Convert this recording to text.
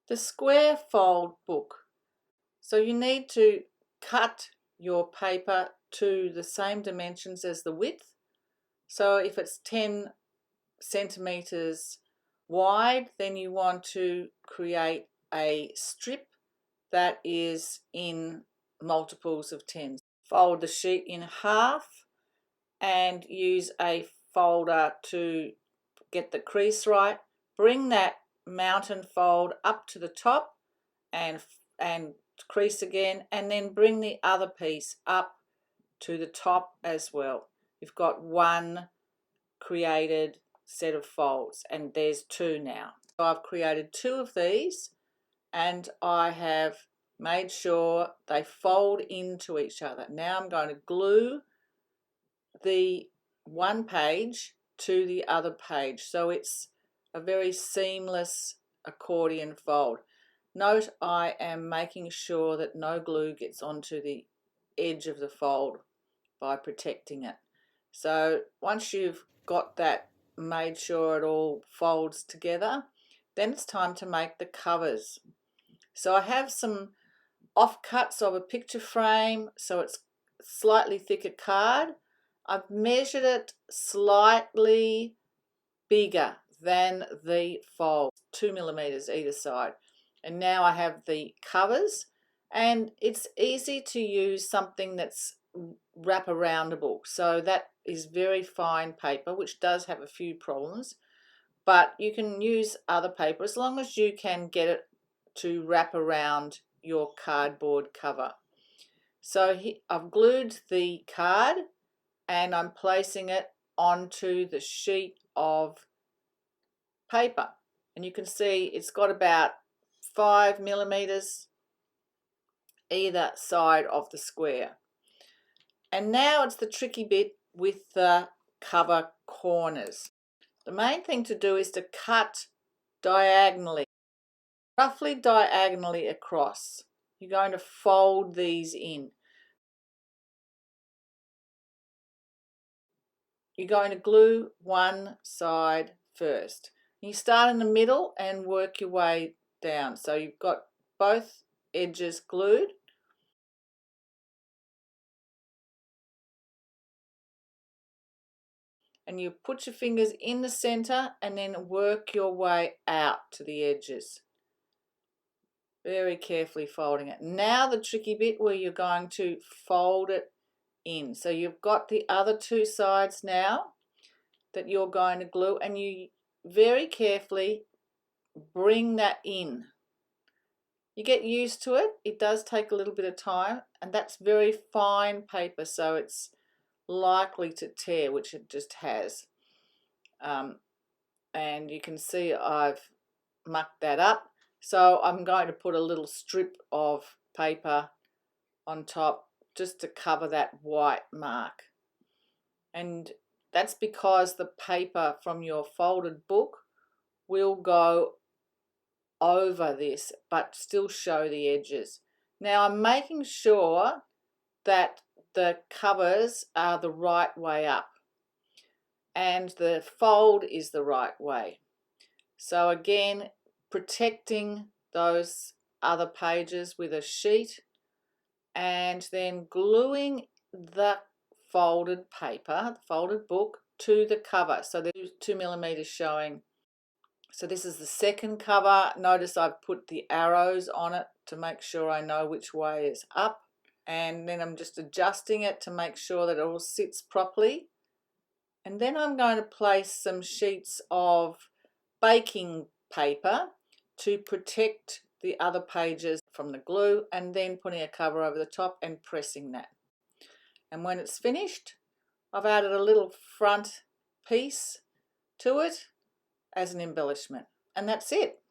The square fold book. So you need to cut your paper to the same dimensions as the width. So if it's 10 centimeters wide, then you want to create a strip that is in multiples of 10. Fold the sheet in half and use a folder to get the crease right. Bring that mountain fold up to the top and crease again, and then bring the other piece up to the top as well. You've got one created set of folds, and there's two now. So I've created two of these, and I have made sure they fold into each other. Now I'm going to glue the one page to the other page, so it's a very seamless accordion fold. Note I am making sure that no glue gets onto the edge of the fold by protecting it. So once you've got that made sure it all folds together, then it's time to make the covers. So I have some offcuts of a picture frame, so it's slightly thicker card. I've measured it slightly bigger than the fold, 2 millimeters either side. And now I have the covers, and it's easy to use something that's wraparoundable. So that is very fine paper, which does have a few problems, but you can use other paper as long as you can get it to wrap around your cardboard cover. So I've glued the card and I'm placing it onto the sheet of paper, and you can see it's got about 5 millimeters either side of the square. And now it's the tricky bit with the cover corners. The main thing to do is to cut diagonally, roughly diagonally across. You're going to fold these in. You're going to glue one side first. You start in the middle and work your way down. So you've got both edges glued. And you put your fingers in the center and then work your way out to the edges. Very carefully folding it. Now the tricky bit where you're going to fold it in. So you've got the other two sides now that you're going to glue, and you very carefully bring that in. You get used to it. It does take a little bit of time, and that's very fine paper, so it's likely to tear, which it just has. And you can see I've mucked that up. So I'm going to put a little strip of paper on top just to cover that white mark. And that's because the paper from your folded book will go over this but still show the edges. Now I'm making sure that the covers are the right way up and the fold is the right way. So again, protecting those other pages with a sheet and then gluing the folded paper, the folded book, to the cover. So there's 2 millimeters showing. So this is the second cover. Notice I've put the arrows on it to make sure I know which way is up. And then I'm just adjusting it to make sure that it all sits properly. And then I'm going to place some sheets of baking paper to protect the other pages from the glue, and then putting a cover over the top and pressing that. And when it's finished, I've added a little front piece to it as an embellishment, and that's it.